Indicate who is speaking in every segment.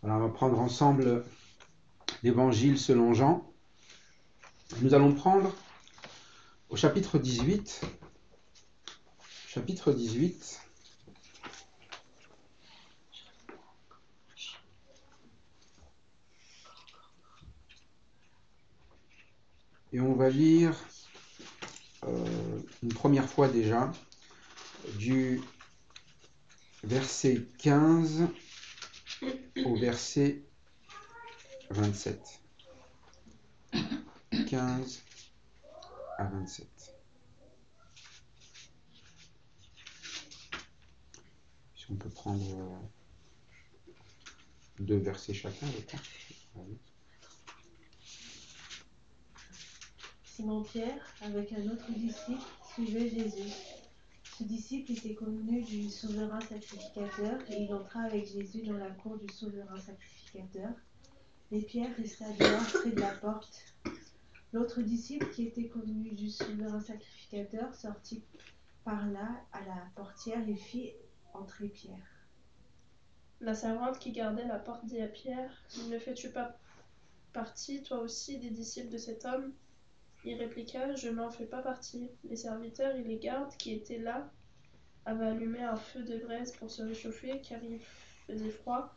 Speaker 1: Alors, on va prendre ensemble l'Évangile selon Jean. Nous allons prendre au chapitre 18. Chapitre 18. Et on va lire une première fois déjà du verset 15 au verset 27. 15 à 27. Si on peut prendre deux versets chacun, je crois.
Speaker 2: Simon-Pierre, avec un autre disciple, suivait Jésus. Ce disciple était connu du souverain sacrificateur et il entra avec Jésus dans la cour du souverain sacrificateur. Et Pierre resta dehors près de la porte. L'autre disciple qui était connu du souverain sacrificateur sortit par là à la portière et fit entrer Pierre.
Speaker 3: La servante qui gardait la porte dit à Pierre : « Ne fais-tu pas partie, toi aussi, des disciples de cet homme ? » Il répliqua : « Je n'en fais pas partie. » Les serviteurs et les gardes qui étaient là avaient allumé un feu de braise pour se réchauffer, car il faisait froid.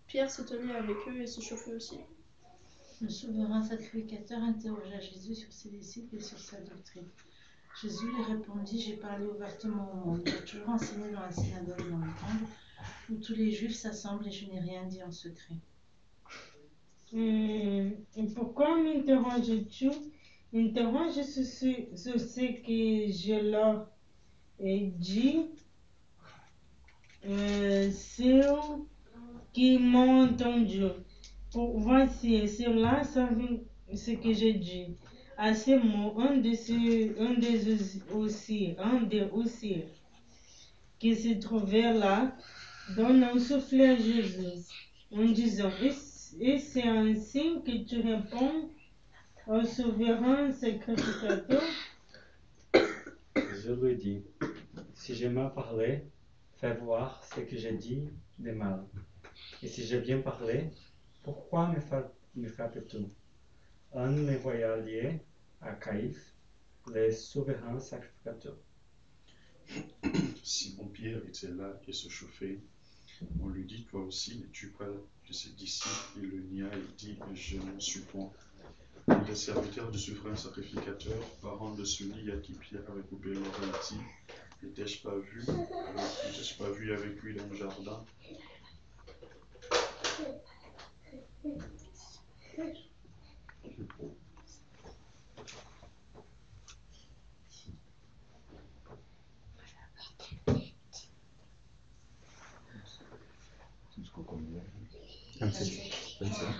Speaker 3: Pierre se tenait avec eux et se chauffait aussi.
Speaker 4: Le souverain sacrificateur interrogea Jésus sur ses disciples et sur sa doctrine. Jésus lui répondit : « J'ai parlé ouvertement au monde. J'ai toujours enseigné dans la synagogue et dans le temple, où tous les Juifs s'assemblent, et je n'ai rien dit en secret. »
Speaker 5: Pourquoi m'interroges-tu? Interroge sur ce que je leur ai dit. Ceux qui m'ont entendu. Voici, ceux-là savent ce que j'ai dit. À ces mots, un des aussi qui se trouvait là donne un souffle à Jésus en disant : et c'est ainsi que tu réponds au souverain sacrificateur?
Speaker 6: Je lui dis : si j'ai mal parlé, fais voir ce que j'ai dit de mal. Et si j'ai bien parlé, pourquoi me frappes-tu ? Un me voya lié à Caïphe, le souverain sacrificateur.
Speaker 7: Simon-Pierre était là et se chauffait. On lui dit : toi aussi, n'es-tu pas de ses disciples ? Il le nia et dit : je n'en suis point. Les serviteurs du souverain sacrificateur, parents de celui à qui Pierre avait coupé l'oreille, dit : n'étais-je pas vu avec lui dans le jardin ?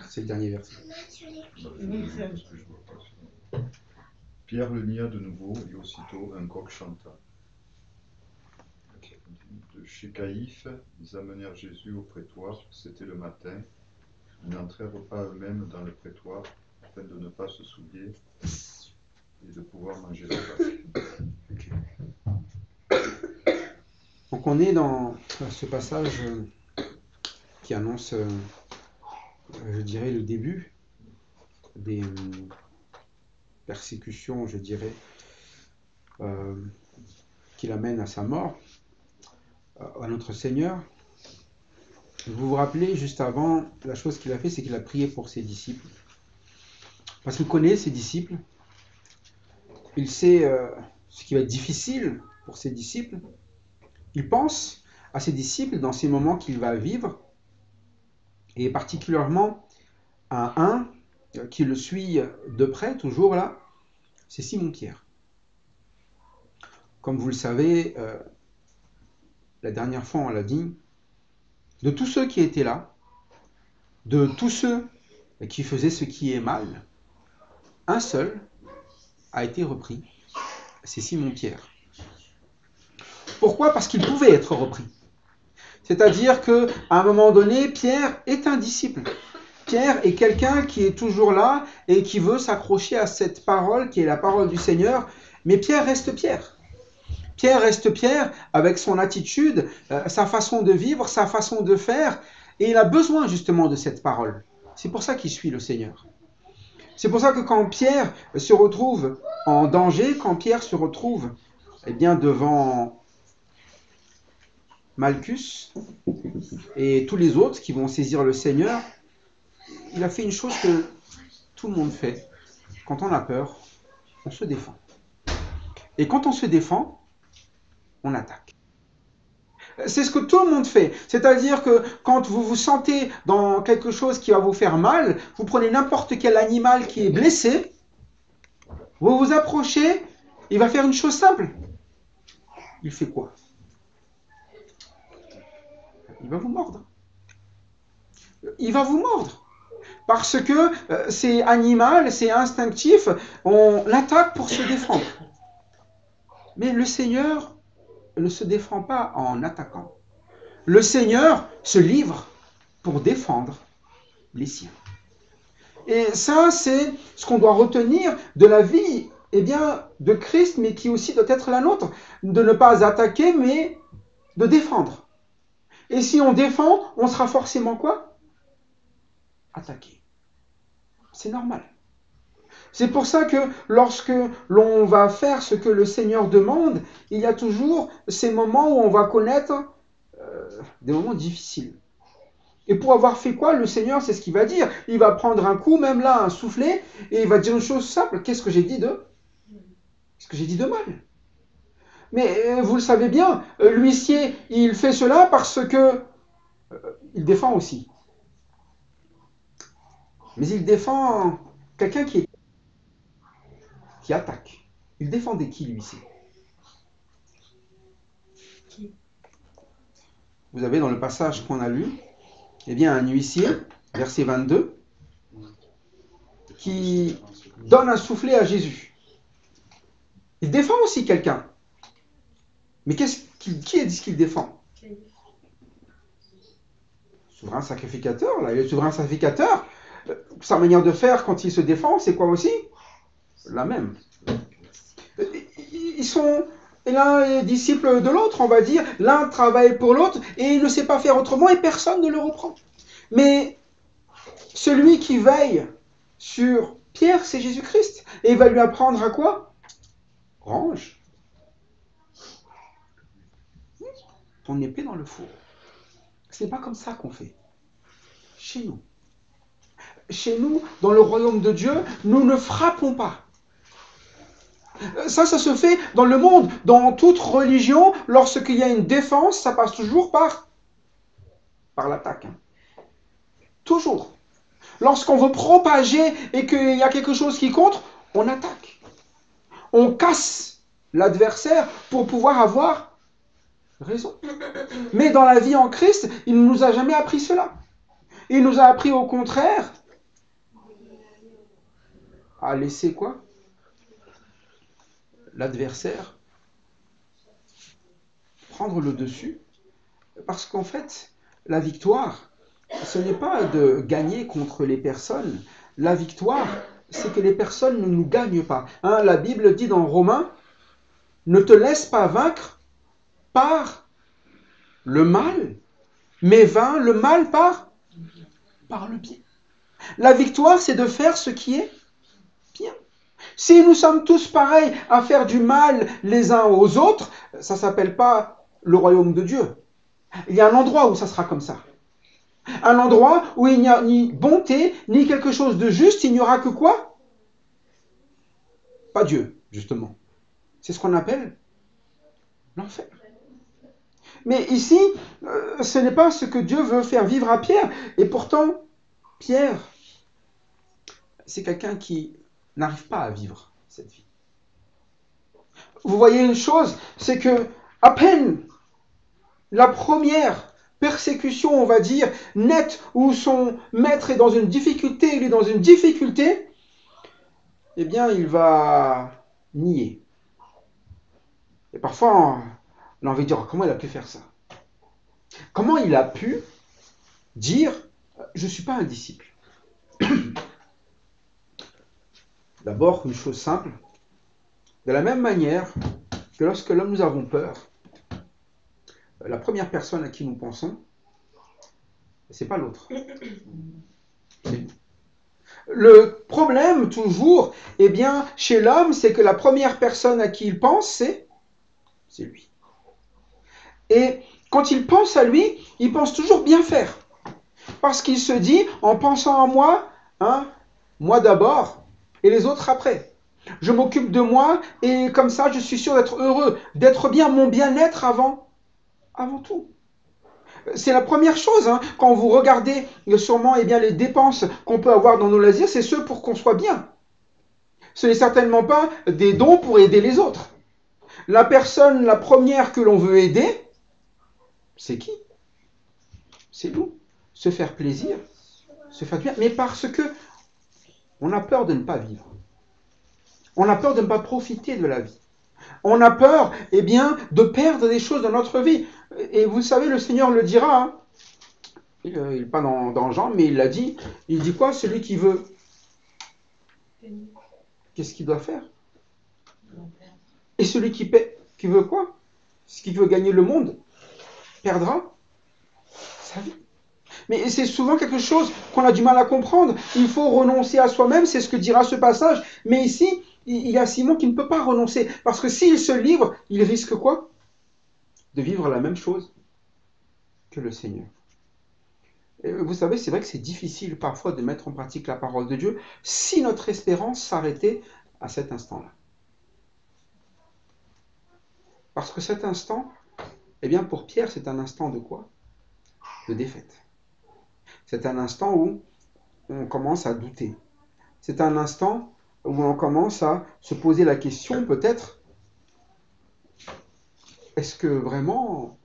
Speaker 1: C'est le dernier verset.
Speaker 8: Pierre le nia de nouveau et aussitôt un coq chanta. De chez Caïphe, ils amenèrent Jésus au prétoire. C'était le matin. Ils n'entrèrent pas eux-mêmes dans le prétoire afin de ne pas se souiller et de pouvoir manger la Pâque.
Speaker 1: Okay. Donc on est dans ce passage qui annonce, je dirais, le début des persécutions, je dirais, qui l'amènent à sa mort, à notre Seigneur. Vous vous rappelez, juste avant, la chose qu'il a fait, c'est qu'il a prié pour ses disciples. Parce qu'il connaît ses disciples. Il sait ce qui va être difficile pour ses disciples. Il pense à ses disciples dans ces moments qu'il va vivre, et particulièrement à un qui le suit de près, toujours là, c'est Simon-Pierre. Comme vous le savez, la dernière fois on l'a dit, de tous ceux qui étaient là, de tous ceux qui faisaient ce qui est mal, un seul a été repris, c'est Simon-Pierre. Pourquoi ? Parce qu'il pouvait être repris. C'est-à-dire qu'à un moment donné, Pierre est un disciple. Pierre est quelqu'un qui est toujours là et qui veut s'accrocher à cette parole qui est la parole du Seigneur. Mais Pierre reste Pierre. Pierre reste Pierre avec son attitude, sa façon de vivre, sa façon de faire. Et il a besoin justement de cette parole. C'est pour ça qu'il suit le Seigneur. C'est pour ça que quand Pierre se retrouve en danger, quand Pierre se retrouve devant Malchus et tous les autres qui vont saisir le Seigneur, il a fait une chose que tout le monde fait. Quand on a peur, on se défend. Et quand on se défend, on attaque. C'est ce que tout le monde fait. C'est-à-dire que quand vous vous sentez dans quelque chose qui va vous faire mal, vous prenez n'importe quel animal qui est blessé, vous vous approchez, il va faire une chose simple. Il fait quoi? Il va vous mordre. Il va vous mordre. Parce que c'est animal, c'est instinctif, on l'attaque pour se défendre. Mais le Seigneur ne se défend pas en attaquant. Le Seigneur se livre pour défendre les siens. Et ça, c'est ce qu'on doit retenir de la vie de Christ, mais qui aussi doit être la nôtre. De ne pas attaquer, mais de défendre. Et si on défend, on sera forcément quoi? Attaqué. C'est normal. C'est pour ça que lorsque l'on va faire ce que le Seigneur demande, il y a toujours ces moments où on va connaître des moments difficiles. Et pour avoir fait quoi, le Seigneur, c'est ce qu'il va dire. Il va prendre un coup, même là, un soufflet, et il va dire une chose simple. Qu'est-ce que j'ai dit de mal? Mais vous le savez bien, l'huissier, il fait cela parce que il défend aussi. Mais il défend quelqu'un qui attaque. Il défendait qui, l'huissier? Vous avez dans le passage qu'on a lu, un huissier, verset 22, qui donne un soufflet à Jésus. Il défend aussi quelqu'un. Mais qui est-ce qu'il défend? Souverain sacrificateur, là. Il est souverain sacrificateur. Sa manière de faire quand il se défend, c'est quoi aussi? La même. Ils sont l'un est disciple de l'autre, on va dire. L'un travaille pour l'autre et il ne sait pas faire autrement et personne ne le reprend. Mais celui qui veille sur Pierre, c'est Jésus-Christ. Et il va lui apprendre à quoi? Range ton épée dans le four. Ce n'est pas comme ça qu'on fait. Chez nous. Chez nous, dans le royaume de Dieu, nous ne frappons pas. Ça se fait dans le monde, dans toute religion, lorsqu'il y a une défense, ça passe toujours par l'attaque. Toujours. Lorsqu'on veut propager et qu'il y a quelque chose qui contre, on attaque. On casse l'adversaire pour pouvoir avoir raison. Mais dans la vie en Christ, il ne nous a jamais appris cela. Il nous a appris au contraire à laisser quoi? L'adversaire prendre le dessus. Parce qu'en fait, la victoire, ce n'est pas de gagner contre les personnes. La victoire, c'est que les personnes ne nous gagnent pas. La Bible dit dans Romains, ne te laisse pas vaincre par le mal, mais vainc le mal par le bien. La victoire, c'est de faire ce qui est bien. Si nous sommes tous pareils à faire du mal les uns aux autres, ça ne s'appelle pas le royaume de Dieu. Il y a un endroit où ça sera comme ça. Un endroit où il n'y a ni bonté, ni quelque chose de juste, il n'y aura que quoi? Pas Dieu, justement. C'est ce qu'on appelle l'enfer. Mais ici, ce n'est pas ce que Dieu veut faire vivre à Pierre. Et pourtant, Pierre, c'est quelqu'un qui n'arrive pas à vivre cette vie. Vous voyez une chose, c'est que à peine la première persécution, on va dire, nette, où son maître est dans une difficulté, il est dans une difficulté, eh bien, il va nier. Et parfois, on a envie de dire, comment il a pu faire ça? Comment il a pu dire, je ne suis pas un disciple? D'abord, une chose simple, de la même manière que lorsque nous avons peur, la première personne à qui nous pensons, C'est pas l'autre. C'est nous. Le problème, toujours, eh bien, chez l'homme, c'est que la première personne à qui il pense, c'est lui. Et quand il pense à lui, il pense toujours bien faire. Parce qu'il se dit, en pensant à moi, moi d'abord, et les autres après. Je m'occupe de moi, et comme ça, je suis sûr d'être heureux, d'être bien, mon bien-être avant tout. C'est la première chose, quand vous regardez sûrement les dépenses qu'on peut avoir dans nos loisirs, c'est ceux pour qu'on soit bien. Ce n'est certainement pas des dons pour aider les autres. La personne, la première que l'on veut aider, c'est qui? C'est nous. Se faire plaisir, se faire du bien, mais parce que on a peur de ne pas vivre. On a peur de ne pas profiter de la vie. On a peur, de perdre des choses dans notre vie. Et vous savez, le Seigneur le dira, il n'est pas dans Jean, mais il l'a dit. Il dit quoi? Celui qui veut, qu'est-ce qu'il doit faire? Et celui qui veut quoi? Ce qui veut gagner le monde, perdra sa vie. Mais c'est souvent quelque chose qu'on a du mal à comprendre. Il faut renoncer à soi-même, c'est ce que dira ce passage. Mais ici, il y a Simon qui ne peut pas renoncer. Parce que s'il se livre, il risque quoi? De vivre la même chose que le Seigneur. Et vous savez, c'est vrai que c'est difficile parfois de mettre en pratique la parole de Dieu si notre espérance s'arrêtait à cet instant-là. Parce que cet instant, pour Pierre, c'est un instant de quoi? De défaite. C'est un instant où on commence à douter. C'est un instant où on commence à se poser la question, peut-être, est-ce que vraiment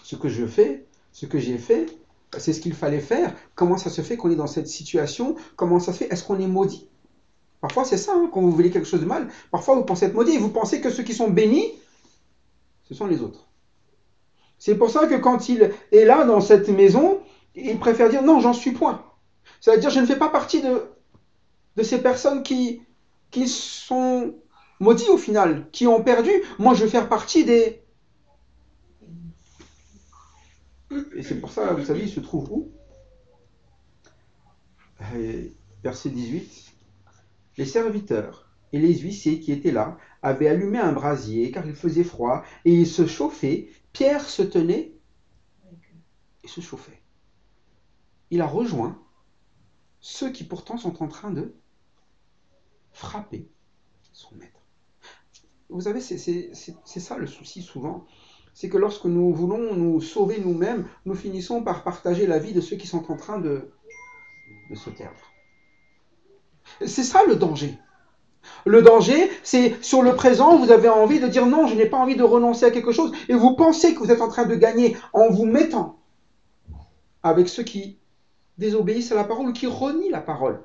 Speaker 1: ce que je fais, ce que j'ai fait, c'est ce qu'il fallait faire? Comment ça se fait qu'on est dans cette situation? Comment ça se fait? Est-ce qu'on est maudit? Parfois c'est ça, quand vous voulez quelque chose de mal, parfois vous pensez être maudit et vous pensez que ceux qui sont bénis, ce sont les autres. C'est pour ça que quand il est là dans cette maison, il préfère dire non, j'en suis point. C'est-à-dire je ne fais pas partie de ces personnes qui sont maudits au final, qui ont perdu. Moi je veux faire partie des... Et c'est pour ça, vous savez, il se trouve où? Verset 18. Les serviteurs et les huissiers qui étaient là avaient allumé un brasier car il faisait froid et ils se chauffaient. Pierre se tenait et se chauffait. Il a rejoint ceux qui pourtant sont en train de frapper son maître. Vous savez, c'est ça le souci souvent. C'est que lorsque nous voulons nous sauver nous-mêmes, nous finissons par partager la vie de ceux qui sont en train de se perdre. C'est ça le danger. Le danger, c'est sur le présent, vous avez envie de dire non, je n'ai pas envie de renoncer à quelque chose, et vous pensez que vous êtes en train de gagner en vous mettant avec ceux qui désobéissent à la parole ou qui renient la parole.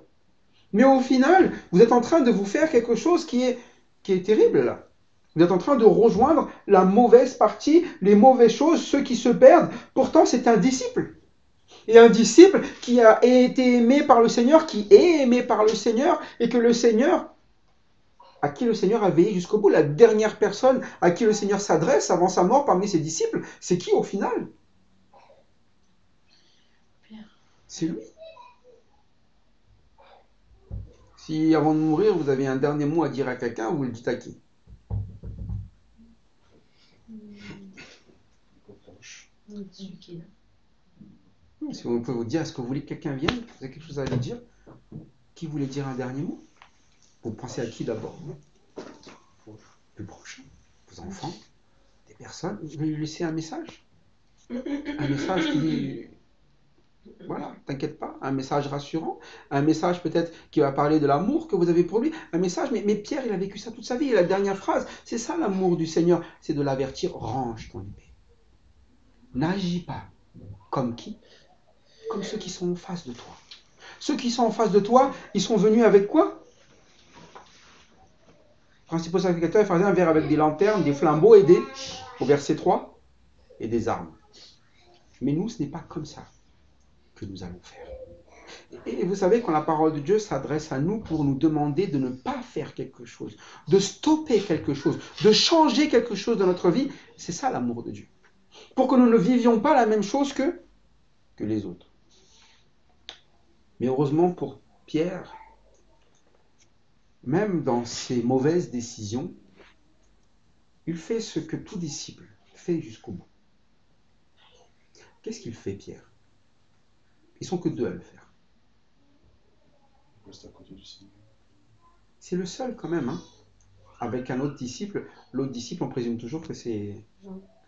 Speaker 1: Mais au final, vous êtes en train de vous faire quelque chose qui est terrible là. Vous êtes en train de rejoindre la mauvaise partie, les mauvaises choses, ceux qui se perdent. Pourtant, c'est un disciple. Et un disciple qui a été aimé par le Seigneur, qui est aimé par le Seigneur, et que le Seigneur, à qui le Seigneur a veillé jusqu'au bout. La dernière personne à qui le Seigneur s'adresse avant sa mort parmi ses disciples, c'est qui au final? C'est lui. Si avant de mourir, vous avez un dernier mot à dire à quelqu'un, vous le dites à qui? Si on peut vous dire, est-ce que vous voulez que quelqu'un vienne? Vous avez quelque chose à lui dire? Qui voulait dire un dernier mot? Vous pensez à qui d'abord? Le prochain, vos enfants, des personnes. Vous voulez lui laisser un message? Un message qui dit, voilà, t'inquiète pas, un message rassurant, un message peut-être qui va parler de l'amour que vous avez pour lui, un message, mais Pierre, il a vécu ça toute sa vie, et la dernière phrase, c'est ça l'amour du Seigneur, c'est de l'avertir, range ton épée. N'agis pas comme qui? Comme ceux qui sont en face de toi. Ceux qui sont en face de toi, ils sont venus avec quoi? Principaux sacrificateurs et pharisiens vinrent avec des lanternes, des flambeaux et au verset 3, et des armes. Mais nous, ce n'est pas comme ça que nous allons faire. Et vous savez, quand la parole de Dieu s'adresse à nous pour nous demander de ne pas faire quelque chose, de stopper quelque chose, de changer quelque chose dans notre vie, c'est ça l'amour de Dieu. Pour que nous ne vivions pas la même chose que que les autres. Mais heureusement pour Pierre, même dans ses mauvaises décisions, il fait ce que tout disciple fait jusqu'au bout. Qu'est-ce qu'il fait, Pierre? Ils sont que deux à le faire.
Speaker 7: Il reste à côté du Seigneur.
Speaker 1: C'est le seul quand même, hein. Avec un autre disciple. L'autre disciple, on présume toujours que c'est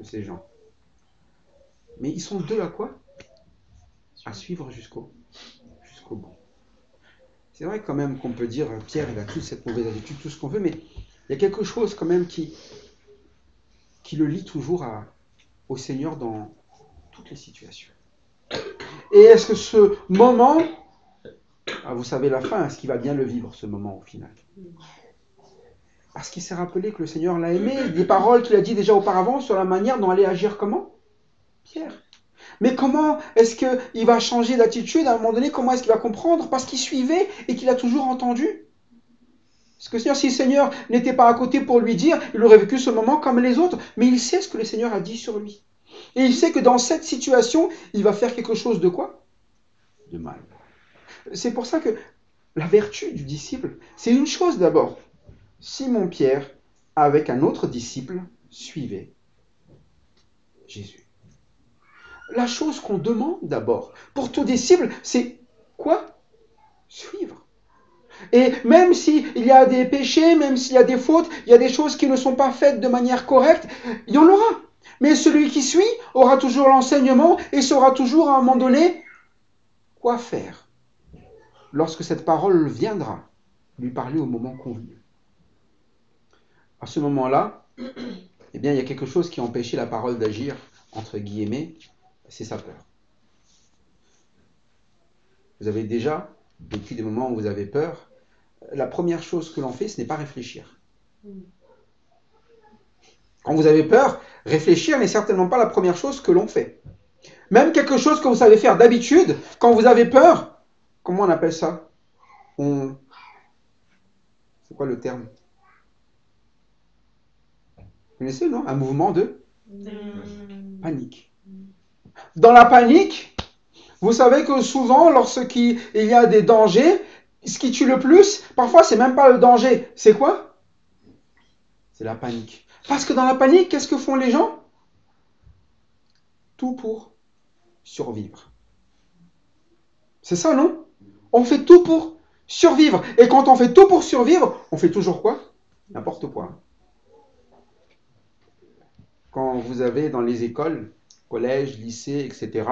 Speaker 1: Jean. Mais ils sont deux à quoi? À suivre jusqu'au bout. C'est vrai quand même qu'on peut dire, Pierre, il a toute cette mauvaise attitude, tout ce qu'on veut, mais il y a quelque chose quand même qui le lie toujours au Seigneur dans toutes les situations. Et est-ce que ce moment, vous savez la fin, est-ce qu'il va bien le vivre ce moment au final? Parce qu'il s'est rappelé que le Seigneur l'a aimé, des paroles qu'il a dit déjà auparavant sur la manière dont allait agir comment? Pierre. Mais comment est-ce qu'il va changer d'attitude à un moment donné? Comment est-ce qu'il va comprendre? Parce qu'il suivait et qu'il a toujours entendu. Parce que si le Seigneur n'était pas à côté pour lui dire, il aurait vécu ce moment comme les autres. Mais il sait ce que le Seigneur a dit sur lui. Et il sait que dans cette situation, il va faire quelque chose de quoi? De mal. C'est pour ça que la vertu du disciple, c'est une chose d'abord. Simon-Pierre, avec un autre disciple, suivait Jésus. La chose qu'on demande d'abord pour tout disciple, c'est quoi? Suivre. Et même s'il y a des péchés, même s'il y a des fautes, il y a des choses qui ne sont pas faites de manière correcte, il y en aura. Mais celui qui suit aura toujours l'enseignement et saura toujours à un moment donné quoi faire lorsque cette parole viendra lui parler au moment convenu. À ce moment-là, eh bien, il y a quelque chose qui empêchait la parole d'agir, entre guillemets, c'est sa peur. Vous avez déjà vécu des moments où vous avez peur. La première chose que l'on fait, ce n'est pas réfléchir. Quand vous avez peur, réfléchir n'est certainement pas la première chose que l'on fait. Même quelque chose que vous savez faire d'habitude, quand vous avez peur, comment on appelle ça? C'est quoi le terme? Vous connaissez, non? Un mouvement de panique. Dans la panique, vous savez que souvent, lorsqu'il y a des dangers, ce qui tue le plus, parfois, c'est même pas le danger. C'est quoi? C'est la panique. Parce que dans la panique, qu'est-ce que font les gens? Tout pour survivre. C'est ça, non? On fait tout pour survivre. Et quand on fait tout pour survivre, on fait toujours quoi? N'importe quoi. Quand vous avez dans les écoles, collèges, lycées, etc.,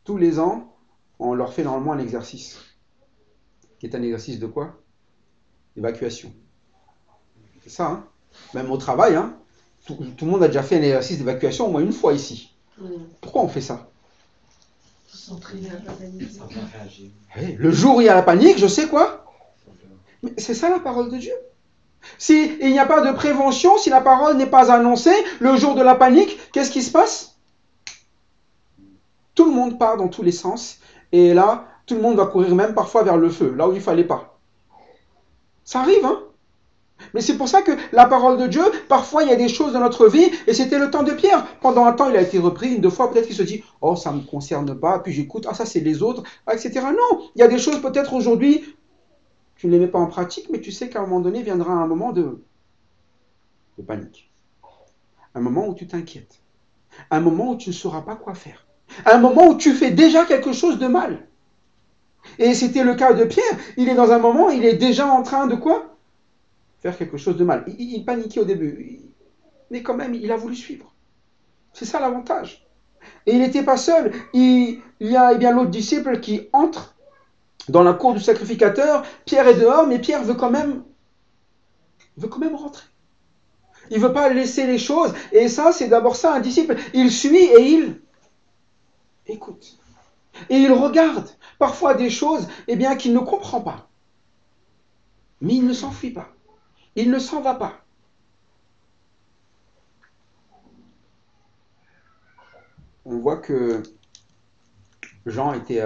Speaker 1: tous les ans, on leur fait normalement un exercice. Qui est un exercice de quoi? D'évacuation. C'est ça, hein? Même au travail, hein? Tout le monde a déjà fait un exercice d'évacuation au moins une fois ici. Pourquoi on fait ça?
Speaker 4: Pour s'entraîner.
Speaker 1: Le jour où il y a la panique, je sais quoi? Mais c'est ça la parole de Dieu. S'il n'y a pas de prévention, si la parole n'est pas annoncée, le jour de la panique, qu'est-ce qui se passe? Tout le monde part dans tous les sens. Et là, tout le monde va courir même parfois vers le feu, là où il ne fallait pas. Ça arrive, hein? Mais c'est pour ça que la parole de Dieu, parfois il y a des choses dans notre vie, et c'était le temps de Pierre. Pendant un temps, il a été repris, une, deux fois, peut-être qu'il se dit, oh, ça ne me concerne pas, puis j'écoute, ah, ça c'est les autres, etc. Non, il y a des choses peut-être aujourd'hui, tu ne les mets pas en pratique, mais tu sais qu'à un moment donné, viendra un moment de panique. Un moment où tu t'inquiètes. Un moment où tu ne sauras pas quoi faire. Un moment où tu fais déjà quelque chose de mal. Et c'était le cas de Pierre. Il est dans un moment, il est déjà en train de quoi? Faire quelque chose de mal. Il paniquait au début. Mais quand même, il a voulu suivre. C'est ça l'avantage. Et il n'était pas seul. Il y a bien l'autre disciple qui entre dans la cour du sacrificateur. Pierre est dehors, mais Pierre veut quand même rentrer. Il ne veut pas laisser les choses. Et ça, c'est d'abord ça, un disciple. Il suit et il écoute. Et il regarde parfois des choses qu'il ne comprend pas. Mais il ne s'enfuit pas. Il ne s'en va pas. On voit que Jean était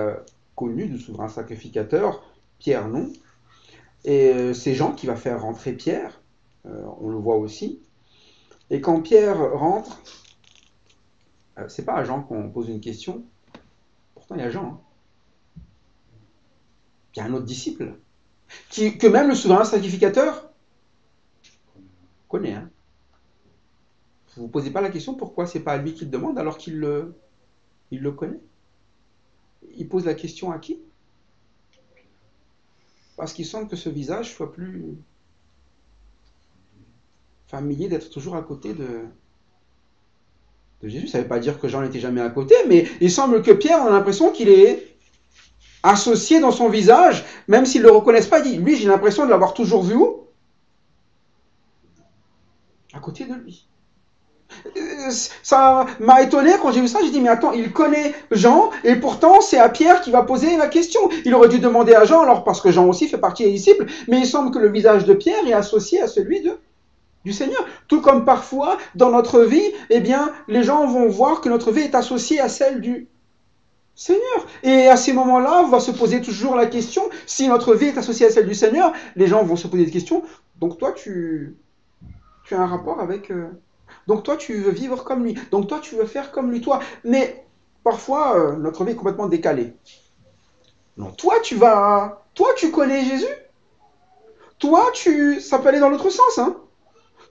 Speaker 1: connu du souverain sacrificateur, Pierre non. Et c'est Jean qui va faire rentrer Pierre, on le voit aussi. Et quand Pierre rentre, c'est pas à Jean qu'on pose une question, Pourtant, il y a Jean. Hein. Il y a un autre disciple que même le souverain sacrificateur connaît. Hein. Vous ne vous posez pas la question pourquoi c'est pas à lui qu'il demande alors qu'il le connaît. Il pose la question à qui? Parce qu'il semble que ce visage soit plus familier, d'être toujours à côté de Jésus. Ça ne veut pas dire que Jean n'était jamais à côté, mais il semble que Pierre, on a l'impression qu'il est associé dans son visage, même s'ils ne le reconnaissent pas. Il dit, lui, j'ai l'impression de l'avoir toujours vu où? À côté de lui. Ça m'a étonné quand j'ai vu ça. J'ai dit, mais attends, il connaît Jean, et pourtant c'est à Pierre qui va poser la question. Il aurait dû demander à Jean, alors parce que Jean aussi fait partie des disciples, mais il semble que le visage de Pierre est associé à celui du Seigneur. Tout comme parfois, dans notre vie, eh bien, les gens vont voir que notre vie est associée à celle du Seigneur. Et à ces moments-là, on va se poser toujours la question, si notre vie est associée à celle du Seigneur, les gens vont se poser des questions. Donc toi, tu as un rapport avec... Donc toi, tu veux vivre comme lui. Donc toi, tu veux faire comme lui, toi. Mais parfois, notre vie est complètement décalée. Non, toi, tu connais Jésus. Toi, ça peut aller dans l'autre sens, hein.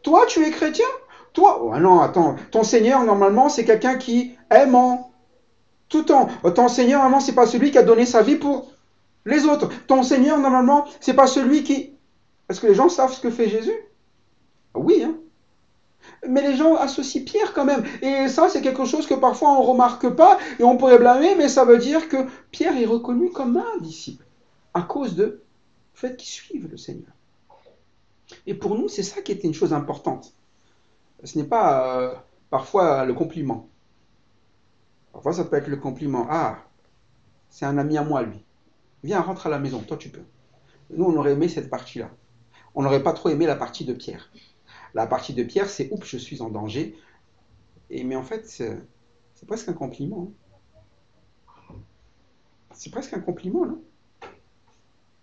Speaker 1: Toi, tu es chrétien. Toi, oh, non, attends, ton Seigneur, normalement, c'est quelqu'un qui aime en tout temps. Ton Seigneur, normalement, c'est pas celui qui a donné sa vie pour les autres. Ton Seigneur, normalement, c'est pas celui qui... Est-ce que les gens savent ce que fait Jésus? Oui, hein. Mais les gens associent Pierre quand même. Et ça, c'est quelque chose que parfois on ne remarque pas et on pourrait blâmer, mais ça veut dire que Pierre est reconnu comme un disciple à cause du fait qu'il suive le Seigneur. Et pour nous, c'est ça qui était une chose importante. Ce n'est pas parfois le compliment. Parfois, ça peut être le compliment. Ah, c'est un ami à moi, lui. Viens, rentre à la maison, toi tu peux. Nous, on aurait aimé cette partie-là. On n'aurait pas trop aimé la partie de Pierre. La partie de Pierre, c'est « Oups, je suis en danger ». Mais en fait, c'est presque un compliment. Hein. C'est presque un compliment, non?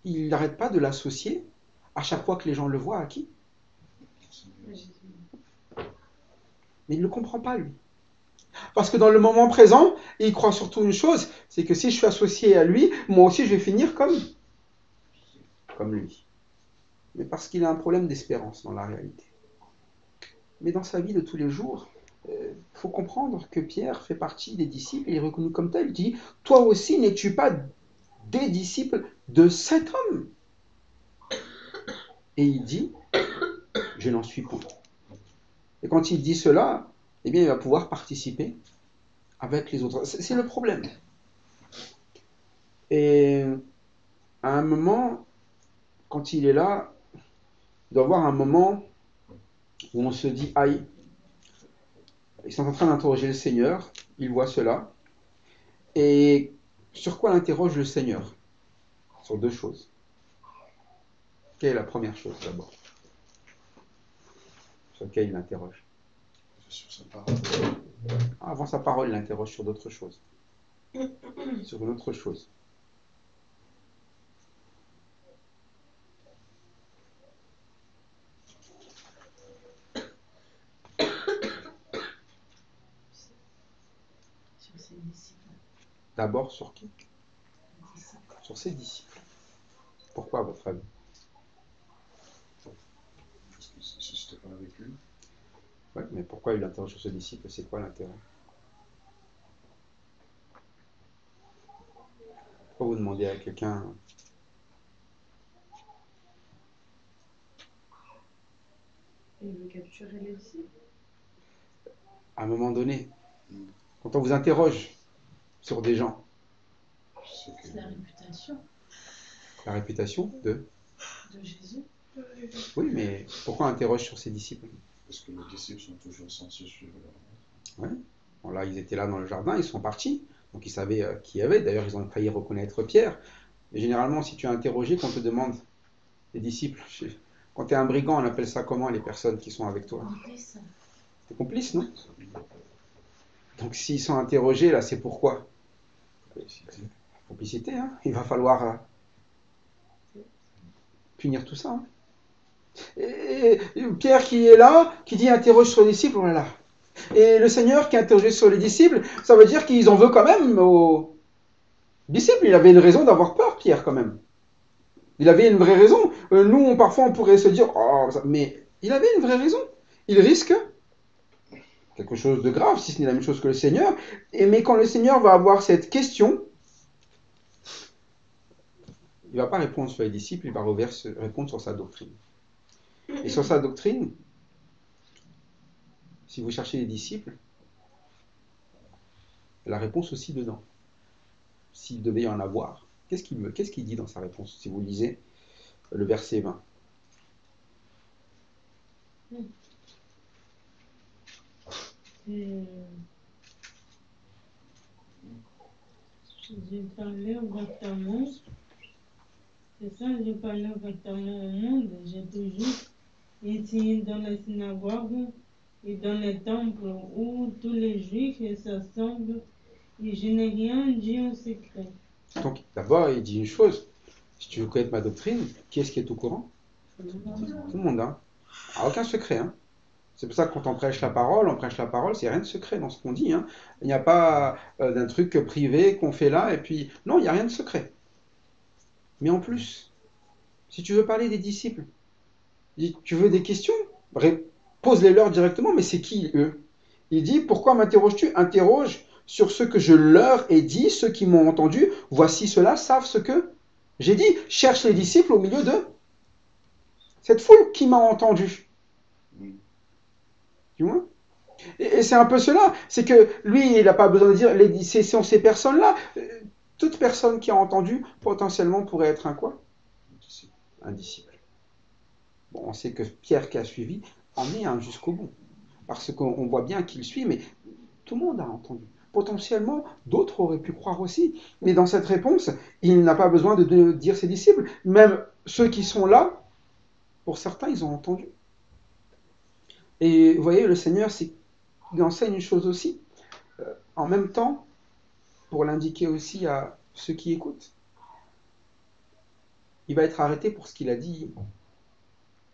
Speaker 1: Il n'arrête pas de l'associer à chaque fois que les gens le voient à qui? Mais il ne le comprend pas, lui. Parce que dans le moment présent, il croit surtout une chose, c'est que si je suis associé à lui, moi aussi je vais finir comme lui. Mais parce qu'il a un problème d'espérance dans la réalité. Mais dans sa vie de tous les jours, il faut comprendre que Pierre fait partie des disciples, il est reconnu comme tel. Il dit, toi aussi n'es-tu pas des disciples de cet homme? Et il dit, je n'en suis pas. Et quand il dit cela, eh bien il va pouvoir participer avec les autres. C'est le problème. Et à un moment, quand il est là, il doit y avoir un moment où on se dit, aïe, ils sont en train d'interroger le Seigneur, il voit cela, et sur quoi l'interroge le Seigneur? Sur deux choses. Quelle est la première chose d'abord? Sur laquelle il l'interroge?
Speaker 7: Sur sa parole.
Speaker 1: Avant sa parole, il l'interroge sur d'autres choses. Sur une autre chose. D'abord sur qui? Sur ses disciples. Pourquoi, à votre avis?
Speaker 7: Parce que si c'était pas avec lui.
Speaker 1: Oui, mais pourquoi il l'interroge sur ses disciples? C'est quoi l'intérêt? Pourquoi vous demandez à quelqu'un...
Speaker 2: Il veut capturer les disciples.
Speaker 1: À un moment donné, quand on vous interroge sur des gens,
Speaker 4: C'est la réputation
Speaker 1: la réputation de
Speaker 4: Jésus.
Speaker 1: Oui, mais pourquoi on interroge sur ses disciples?
Speaker 7: Parce que les disciples sont toujours censés suivre leur maître.
Speaker 1: Ouais. Bon, là, ils étaient là dans le jardin, ils sont partis, donc ils savaient qui y avait. D'ailleurs, ils ont failli reconnaître Pierre. Mais généralement, si tu es interrogé, qu'on te demande les disciples, quand tu es un brigand, on appelle ça comment les personnes qui sont avec toi?
Speaker 4: Complice.
Speaker 1: T'es complice, non? Donc s'ils sont interrogés, là, c'est pourquoi? Complicité, hein? Il va falloir punir tout ça. Hein? Et Pierre qui est là, qui dit interroge sur les disciples, oh là là. Et le Seigneur qui est interrogé sur les disciples, ça veut dire qu'ils en veulent quand même Disciple, il avait une raison d'avoir peur, Pierre, quand même. Il avait une vraie raison. Nous, parfois, on pourrait se dire, oh, mais il avait une vraie raison. Il risque quelque chose de grave, si ce n'est la même chose que le Seigneur. Mais quand le Seigneur va avoir cette question, il ne va pas répondre sur les disciples, il va répondre sur sa doctrine. Et sur sa doctrine, si vous cherchez les disciples, la réponse aussi dedans. S'il devait y en avoir, qu'est-ce qu'il dit dans sa réponse? Si vous lisez le verset 20.
Speaker 5: J'ai parlé ouvertement. C'est ça, j'ai parlé ouvertement au monde. J'ai toujours enseigné dans la synagogue et dans les temples où tous les juifs s'assemblent. Et je n'ai rien dit en secret.
Speaker 1: Donc, d'abord, il dit une chose. Si tu veux connaître ma doctrine, qui est-ce qui est au courant? Tout le monde, hein. Ah, aucun secret, hein. C'est pour ça que quand on prêche la parole, c'est rien de secret dans ce qu'on dit, hein. Il n'y a pas d'un truc privé qu'on fait là, et puis... Non, il n'y a rien de secret. Mais en plus, si tu veux parler des disciples, tu veux des questions, pose-les-leur directement, mais c'est qui, eux? Il dit, pourquoi m'interroges-tu? Interroge sur ce que je leur ai dit, ceux qui m'ont entendu, voici ceux-là savent ce que j'ai dit. Cherche les disciples au milieu de cette foule qui m'a entendu. Tu vois? Et c'est un peu cela, c'est que lui, il n'a pas besoin de dire, ce sont ces personnes-là. Toute personne qui a entendu, potentiellement, pourrait être un quoi? Un disciple. Bon, on sait que Pierre qui a suivi en est un jusqu'au bout. Parce qu'on voit bien qu'il suit, mais tout le monde a entendu. Potentiellement, d'autres auraient pu croire aussi. Mais dans cette réponse, il n'a pas besoin de dire ses disciples. Même ceux qui sont là, pour certains, ils ont entendu. Et vous voyez, le Seigneur, il enseigne une chose aussi. En même temps, pour l'indiquer aussi à ceux qui écoutent, il va être arrêté pour ce qu'il a dit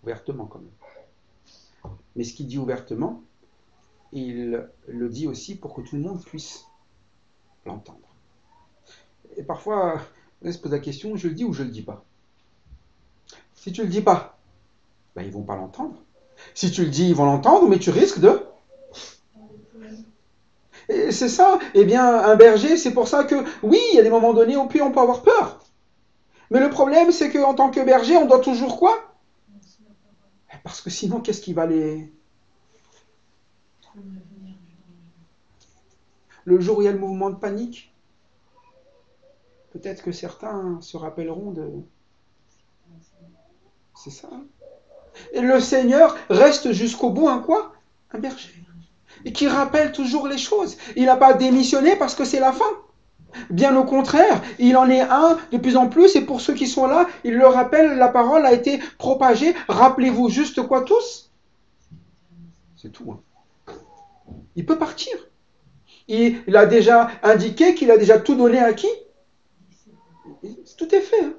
Speaker 1: ouvertement quand même. Mais ce qu'il dit ouvertement, il le dit aussi pour que tout le monde puisse l'entendre. Et parfois, on se pose la question, je le dis ou je le dis pas? Si tu le dis pas, ben ils vont pas l'entendre. Si tu le dis, ils vont l'entendre, mais tu risques de... Et c'est ça, eh bien, un berger, c'est pour ça que, oui, il y a des moments donnés où on peut avoir peur. Mais le problème, c'est qu'en tant que berger, on doit toujours quoi? Parce que sinon, qu'est-ce qui va les... Le jour où il y a le mouvement de panique, peut-être que certains se rappelleront de... C'est ça. Et le Seigneur reste jusqu'au bout un quoi? Un berger. Et qui rappelle toujours les choses. Il n'a pas démissionné parce que c'est la fin. Bien au contraire, il en est un de plus en plus, et pour ceux qui sont là, il leur rappelle, la parole a été propagée. Rappelez-vous juste quoi tous? C'est tout. Hein. Il peut partir. Il a déjà indiqué qu'il a déjà tout donné à qui? Tout est fait. Hein.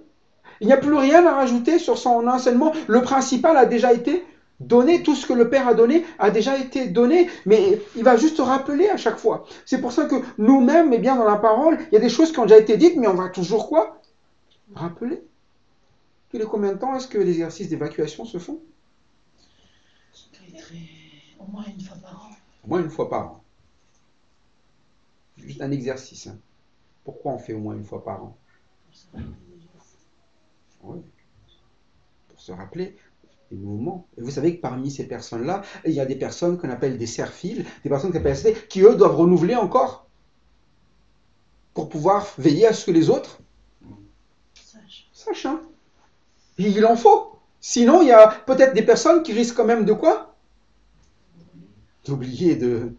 Speaker 1: Il n'y a plus rien à rajouter sur son enseignement. Le principal a déjà été donné. Tout ce que le Père a donné a déjà été donné. Mais il va juste rappeler à chaque fois. C'est pour ça que nous-mêmes, eh bien, dans la parole, il y a des choses qui ont déjà été dites, mais on va toujours quoi? Rappeler. Tous les combien de temps est-ce que les exercices d'évacuation se font?
Speaker 4: Au moins une fois par an.
Speaker 1: Au moins une fois par an. Juste un exercice. Hein. Pourquoi on fait au moins une fois par an? Oui. Pour se rappeler les mouvements. Et vous savez que parmi ces personnes-là, il y a des personnes qu'on appelle des serphiles, des personnes qui eux doivent renouveler encore pour pouvoir veiller à ce que les autres sachent. Hein. Et il en faut. Sinon, il y a peut-être des personnes qui risquent quand même de quoi? D'oublier, de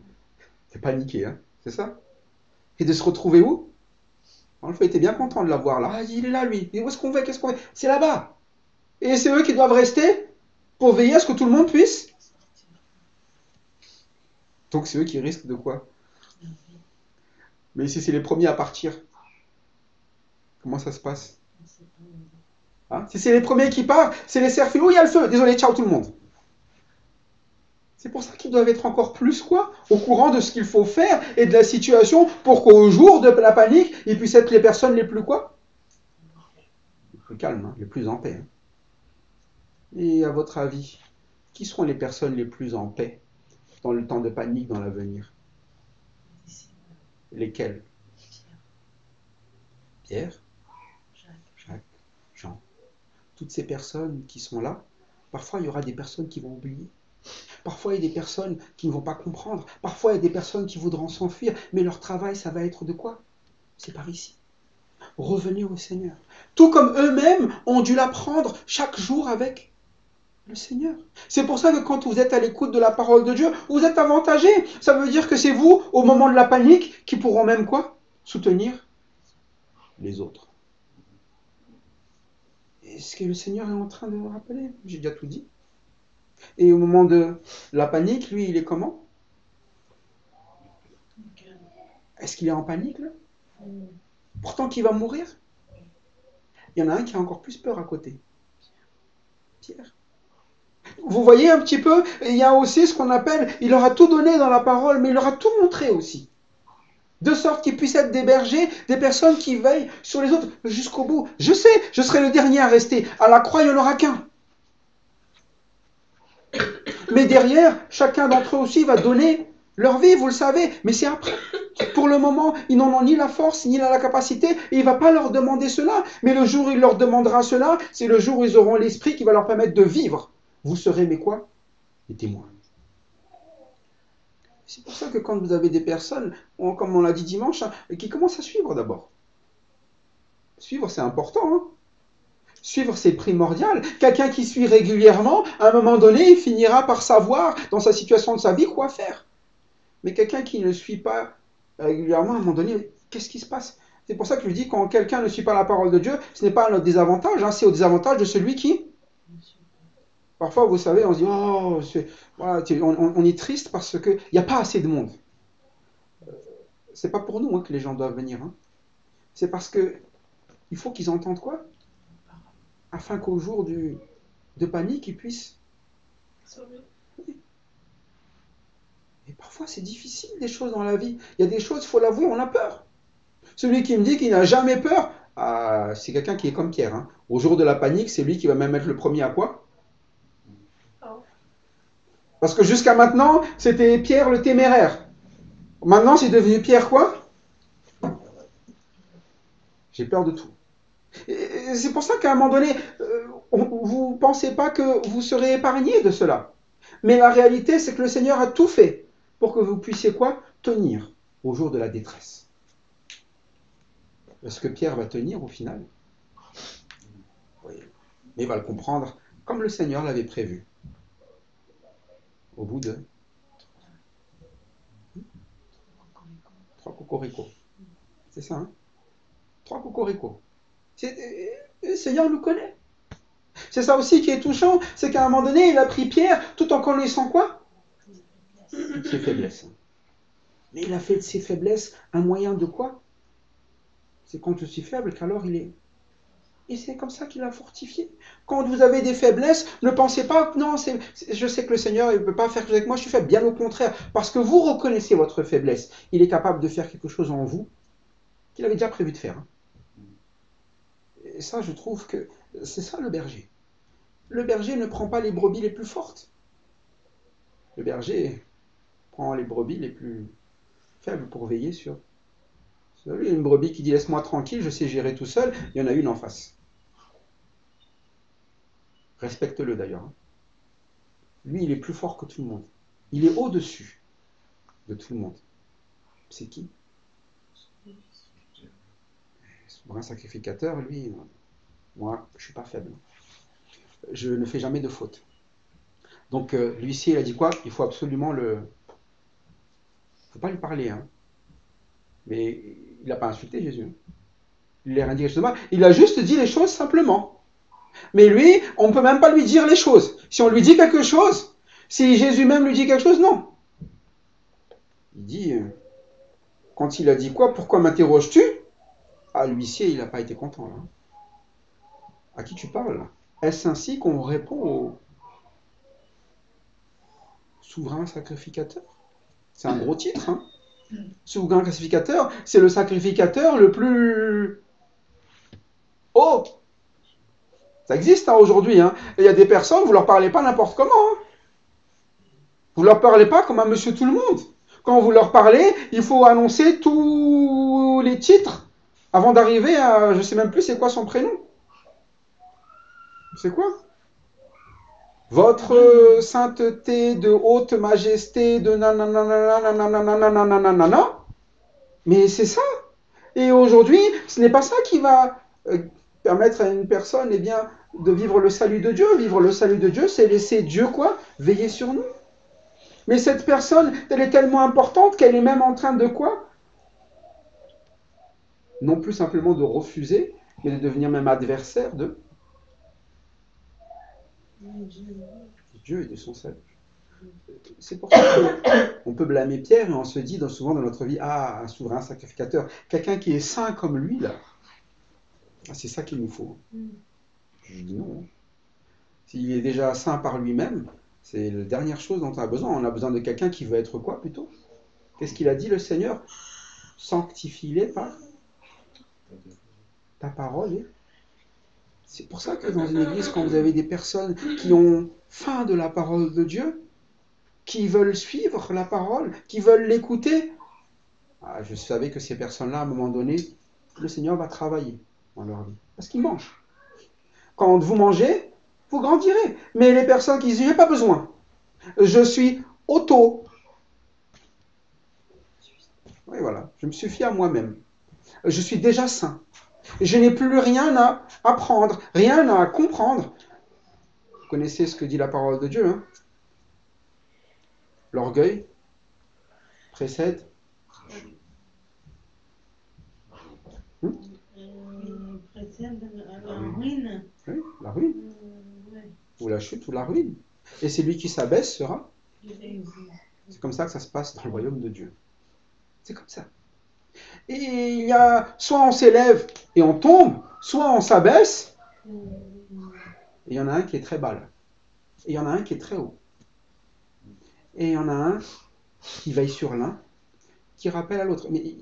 Speaker 1: paniquer. Hein. C'est ça? Et de se retrouver où? Le fait était bien content de l'avoir là. Ah, il est là, lui. Et où est-ce qu'on va? Qu'est-ce qu'on va? C'est là-bas. Et c'est eux qui doivent rester pour veiller à ce que tout le monde puisse. Donc c'est eux qui risquent de quoi? Mais si c'est les premiers à partir, comment ça se passe? Hein? Si c'est les premiers qui partent, c'est les serfs. Oh, il y a le feu. Désolé, ciao tout le monde. C'est pour ça qu'ils doivent être encore plus quoi? Au courant de ce qu'il faut faire et de la situation pour qu'au jour de la panique, ils puissent être les personnes les plus quoi? Les plus calmes, hein, les plus en paix. Hein. Et à votre avis, qui seront les personnes les plus en paix dans le temps de panique dans l'avenir? Lesquelles? Pierre, Jacques, Jean. Toutes ces personnes qui sont là, parfois il y aura des personnes qui vont oublier. Parfois, il y a des personnes qui ne vont pas comprendre. Parfois, il y a des personnes qui voudront s'enfuir. Mais leur travail, ça va être de quoi? C'est par ici. Revenez au Seigneur. Tout comme eux-mêmes ont dû l'apprendre chaque jour avec le Seigneur. C'est pour ça que quand vous êtes à l'écoute de la parole de Dieu, vous êtes avantagé. Ça veut dire que c'est vous, au moment de la panique, qui pourront même quoi? Soutenir les autres. Et ce que le Seigneur est en train de vous rappeler, j'ai déjà tout dit. Et au moment de la panique, lui, il est comment? Est-ce qu'il est en panique là? Pourtant qu'il va mourir? Il y en a un qui a encore plus peur à côté. Pierre. Vous voyez un petit peu, il y a aussi ce qu'on appelle, il leur a tout donné dans la parole, mais il leur a tout montré aussi. De sorte qu'ils puissent être des bergers, des personnes qui veillent sur les autres jusqu'au bout. Je sais, je serai le dernier à rester. À la croix, il n'y en aura qu'un. Mais derrière, chacun d'entre eux aussi va donner leur vie, vous le savez. Mais c'est après. Pour le moment, ils n'en ont ni la force, ni la capacité. Et il ne va pas leur demander cela. Mais le jour où il leur demandera cela, c'est le jour où ils auront l'esprit qui va leur permettre de vivre. Vous serez, mais quoi? Des témoins. C'est pour ça que quand vous avez des personnes, comme on l'a dit dimanche, qui commencent à suivre d'abord. Suivre, c'est important. Hein. Suivre, c'est primordial. Quelqu'un qui suit régulièrement, à un moment donné, il finira par savoir, dans sa situation de sa vie, quoi faire. Mais quelqu'un qui ne suit pas régulièrement, à un moment donné, qu'est-ce qui se passe? C'est pour ça que je dis, quand quelqu'un ne suit pas la parole de Dieu, ce n'est pas un désavantage, hein, c'est au désavantage de celui qui... Parfois, vous savez, on se dit, oh, voilà, on est triste parce qu'il n'y a pas assez de monde. C'est pas pour nous hein, que les gens doivent venir. Hein. C'est parce que il faut qu'ils entendent quoi? Afin qu'au jour de panique, ils puissent
Speaker 3: sauver.
Speaker 1: Et parfois, c'est difficile, des choses dans la vie. Il y a des choses, il faut l'avouer, on a peur. Celui qui me dit qu'il n'a jamais peur, c'est quelqu'un qui est comme Pierre. Hein. Au jour de la panique, c'est lui qui va même être le premier à quoi? Parce que jusqu'à maintenant, c'était Pierre le téméraire. Maintenant, c'est devenu Pierre quoi? J'ai peur de tout. Et c'est pour ça qu'à un moment donné, vous ne pensez pas que vous serez épargné de cela. Mais la réalité, c'est que le Seigneur a tout fait pour que vous puissiez quoi? Tenir au jour de la détresse. Est-ce que Pierre va tenir au final? Oui. Mais il va le comprendre comme le Seigneur l'avait prévu. Au bout de 3 cocoricots. C'est ça, hein? 3 cocoricots. Le Seigneur nous connaît. C'est ça aussi qui est touchant, c'est qu'à un moment donné, il a pris Pierre tout en connaissant quoi? Ses faiblesses. Mais il a fait de ses faiblesses un moyen de quoi? C'est quand je suis faible qu'alors il est. Et c'est comme ça qu'il a fortifié. Quand vous avez des faiblesses, ne pensez pas, non, je sais que le Seigneur ne peut pas faire quelque chose avec moi, je suis faible. Bien au contraire, parce que vous reconnaissez votre faiblesse. Il est capable de faire quelque chose en vous qu'il avait déjà prévu de faire. Et ça, je trouve que c'est ça le berger. Le berger ne prend pas les brebis les plus fortes. Le berger prend les brebis les plus faibles pour veiller sur. Il y a une brebis qui dit laisse-moi tranquille, je sais gérer tout seul. Il y en a une en face. Respecte-le d'ailleurs. Lui, il est plus fort que tout le monde. Il est au-dessus de tout le monde. C'est qui? Souverain sacrificateur, lui, moi, je ne suis pas faible. Je ne fais jamais de faute. Donc, l'huissier, il a dit quoi? Il faut absolument le... Il ne faut pas lui parler. Hein. Mais il n'a pas insulté Jésus. Il n'a rien dit quelque chose de mal. Il a juste dit les choses simplement. Mais lui, on ne peut même pas lui dire les choses. Si on lui dit quelque chose, si Jésus même lui dit quelque chose, non. Il dit, quand il a dit quoi? Pourquoi m'interroges-tu? Ah, l'huissier, il n'a pas été content. Là. À qui tu parles? Est-ce ainsi qu'on répond Souverain sacrificateur. C'est un gros titre, hein. Souverain sacrificateur, c'est le sacrificateur le plus haut. Ça existe hein, aujourd'hui. Hein. Il y a des personnes, vous ne leur parlez pas n'importe comment. Hein. Vous ne leur parlez pas comme un monsieur tout le monde. Quand vous leur parlez, il faut annoncer tous les titres avant d'arriver à... Je ne sais même plus c'est quoi son prénom. C'est quoi? Votre sainteté de haute majesté de nanana. Mais c'est ça. Et aujourd'hui, ce n'est pas ça qui va permettre à une personne eh bien, de vivre le salut de Dieu. Vivre le salut de Dieu, c'est laisser Dieu quoi? Veiller sur nous. Mais cette personne, elle est tellement importante qu'elle est même en train de quoi? Non plus simplement de refuser, mais de devenir même adversaire de Dieu et de son salut. C'est pour ça qu'on peut blâmer Pierre et on se dit souvent dans notre vie, ah, un souverain sacrificateur, quelqu'un qui est saint comme lui, là, ah, c'est ça qu'il nous faut. Je dis non. S'il est déjà saint par lui-même, c'est la dernière chose dont on a besoin. On a besoin de quelqu'un qui veut être quoi plutôt? Qu'est-ce qu'il a dit le Seigneur? Sanctifie-les par ta parole. C'est pour ça que dans une église, quand vous avez des personnes qui ont faim de la parole de Dieu, qui veulent suivre la parole, qui veulent l'écouter, ah, je savais que ces personnes-là, à un moment donné, le Seigneur va travailler dans leur vie. Parce qu'ils mangent. Quand vous mangez, vous grandirez. Mais les personnes qui disent, j'ai pas besoin, je suis auto. Oui, voilà, je me suffis à moi-même. Je suis déjà saint. Je n'ai plus rien à apprendre, rien à comprendre. Vous connaissez ce que dit la parole de Dieu, hein? L'orgueil précède.
Speaker 5: Précède la ruine.
Speaker 1: Oui, la ruine. Ou la chute ou la ruine. Et celui qui s'abaisse sera. C'est comme ça que ça se passe dans le royaume de Dieu. C'est comme ça. Et il y a soit on s'élève et on tombe, soit on s'abaisse. Et il y en a un qui est très bas là. Et il y en a un qui est très haut. Et il y en a un qui veille sur l'un, qui rappelle à l'autre. Mais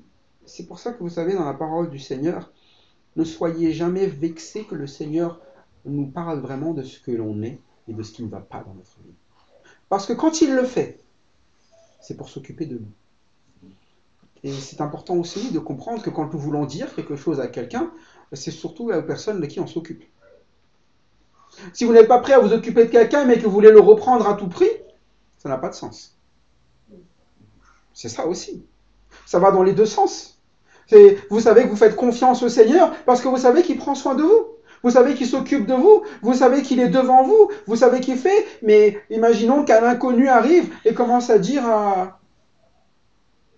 Speaker 1: c'est pour ça que vous savez, dans la parole du Seigneur, ne soyez jamais vexés que le Seigneur nous parle vraiment de ce que l'on est et de ce qui ne va pas dans notre vie. Parce que quand il le fait, c'est pour s'occuper de nous. Et c'est important aussi de comprendre que quand nous voulons dire quelque chose à quelqu'un, c'est surtout aux personnes de qui on s'occupe. Si vous n'êtes pas prêt à vous occuper de quelqu'un, mais que vous voulez le reprendre à tout prix, ça n'a pas de sens. C'est ça aussi. Ça va dans les deux sens. Vous savez que vous faites confiance au Seigneur parce que vous savez qu'il prend soin de vous. Vous savez qu'il s'occupe de vous. Vous savez qu'il est devant vous. Vous savez qu'il fait. Mais imaginons qu'un inconnu arrive et commence à dire à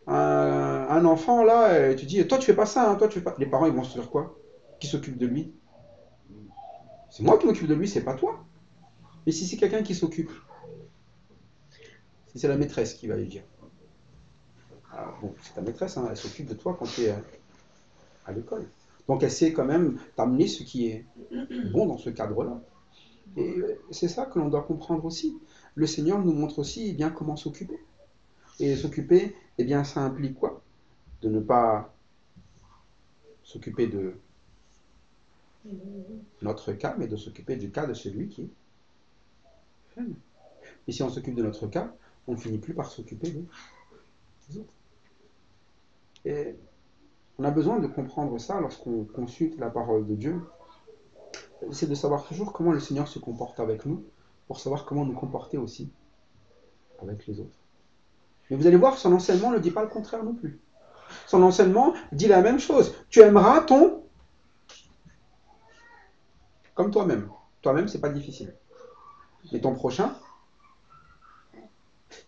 Speaker 1: un enfant là, et tu dis, toi tu fais pas ça, hein, toi tu fais pas. Les parents ils vont se dire quoi? Qui s'occupe de lui? C'est moi qui m'occupe de lui, c'est pas toi. Mais si c'est quelqu'un qui s'occupe, si c'est la maîtresse qui va lui dire. Alors, bon, c'est ta maîtresse, hein, elle s'occupe de toi quand tu es à l'école. Donc elle sait quand même t'amener ce qui est bon dans ce cadre-là. Et c'est ça que l'on doit comprendre aussi. Le Seigneur nous montre aussi eh bien, comment s'occuper. Et s'occuper, eh bien, ça implique quoi? De ne pas s'occuper de notre cas, mais de s'occuper du cas de celui qui est faible. Et si on s'occupe de notre cas, on ne finit plus par s'occuper des autres. Et on a besoin de comprendre ça lorsqu'on consulte la parole de Dieu. C'est de savoir toujours comment le Seigneur se comporte avec nous, pour savoir comment nous comporter aussi avec les autres. Mais vous allez voir, son enseignement ne dit pas le contraire non plus. Son enseignement dit la même chose. Tu aimeras ton... comme toi-même. Toi-même, c'est pas difficile. Mais ton prochain...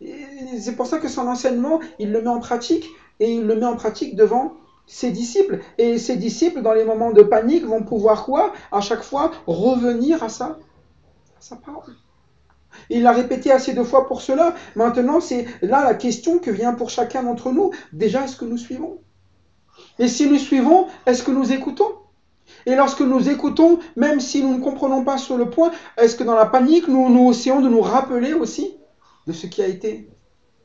Speaker 1: Et c'est pour ça que son enseignement, il le met en pratique, et il le met en pratique devant ses disciples. Et ses disciples, dans les moments de panique, vont pouvoir quoi? À chaque fois, revenir à sa parole. Il l'a répété assez de fois pour cela. Maintenant, c'est là la question que vient pour chacun d'entre nous. Déjà, est-ce que nous suivons? Et si nous suivons, est-ce que nous écoutons? Et lorsque nous écoutons, même si nous ne comprenons pas sur le point, est-ce que dans la panique, nous essayons de nous rappeler aussi de ce qui a été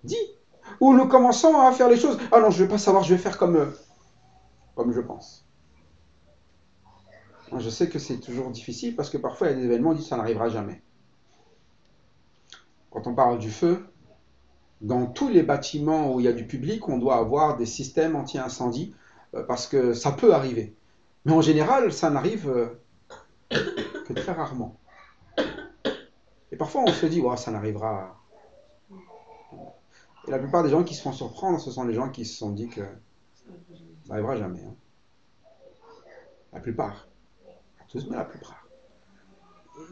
Speaker 1: dit. Ou nous commençons à faire les choses. Ah non, je ne veux pas savoir, je vais faire comme je pense. Moi, je sais que c'est toujours difficile parce que parfois il y a des événements, on dit que ça n'arrivera jamais. Quand on parle du feu, dans tous les bâtiments où il y a du public, on doit avoir des systèmes anti-incendie parce que ça peut arriver. Mais en général, ça n'arrive que très rarement. Et parfois, on se dit, ouais, ça n'arrivera. Et la plupart des gens qui se font surprendre, ce sont les gens qui se sont dit que ça n'arrivera jamais. Hein. La plupart. Pas tous, mais la plupart.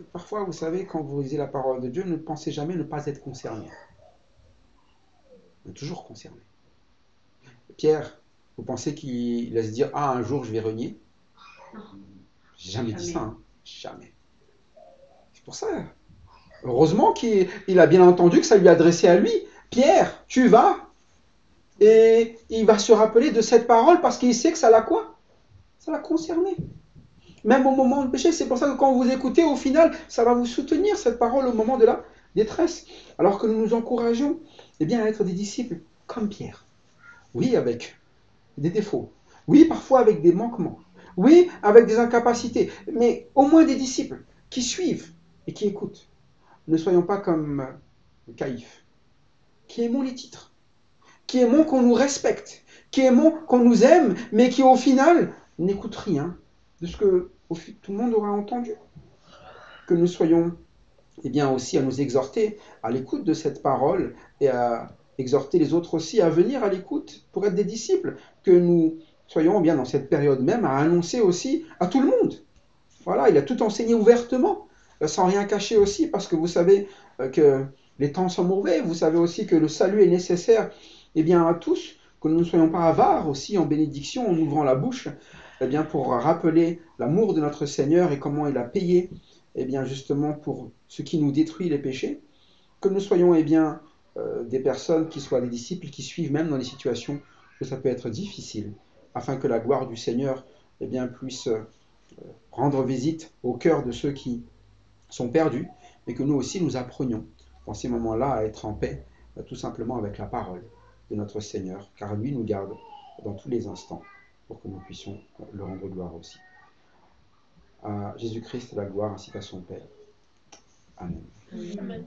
Speaker 1: Et parfois, vous savez, quand vous lisez la parole de Dieu, ne pensez jamais ne pas être concerné. On est toujours concerné. Pierre, vous pensez qu'il laisse dire, ah, un jour je vais renier? J'ai jamais dit ça. Hein. Jamais. C'est pour ça. Heureusement qu'il a bien entendu que ça lui adressait à lui. Pierre, tu vas. Et il va se rappeler de cette parole parce qu'il sait que ça l'a quoi? Ça l'a concerné. Même au moment du péché, c'est pour ça que quand vous écoutez, au final, ça va vous soutenir, cette parole, au moment de la détresse. Alors que nous nous encourageons à être des disciples comme Pierre. Oui, avec des défauts. Oui, parfois avec des manquements. Oui, avec des incapacités. Mais au moins des disciples qui suivent et qui écoutent. Ne soyons pas comme Caïphe, qui aimons les titres, qui aimons qu'on nous respecte, qui aimons qu'on nous aime, mais qui au final n'écoutent rien de ce que tout le monde aura entendu. Que nous soyons aussi à nous exhorter à l'écoute de cette parole et à exhorter les autres aussi à venir à l'écoute pour être des disciples. Que nous soyons dans cette période même à annoncer aussi à tout le monde. Voilà, il a tout enseigné ouvertement, sans rien cacher aussi, parce que vous savez que les temps sont mauvais, vous savez aussi que le salut est nécessaire à tous, que nous ne soyons pas avares aussi en bénédiction, en ouvrant la bouche, pour rappeler l'amour de notre Seigneur et comment il a payé justement pour ce qui nous détruit les péchés, que nous soyons des personnes qui soient des disciples, qui suivent même dans les situations où ça peut être difficile, afin que la gloire du Seigneur puisse rendre visite au cœur de ceux qui sont perdus, mais que nous aussi nous apprenions dans ces moments-là à être en paix, tout simplement avec la parole de notre Seigneur, car lui nous garde dans tous les instants pour que nous puissions le rendre gloire aussi. À Jésus-Christ la gloire ainsi qu'à son Père. Amen.
Speaker 3: Amen.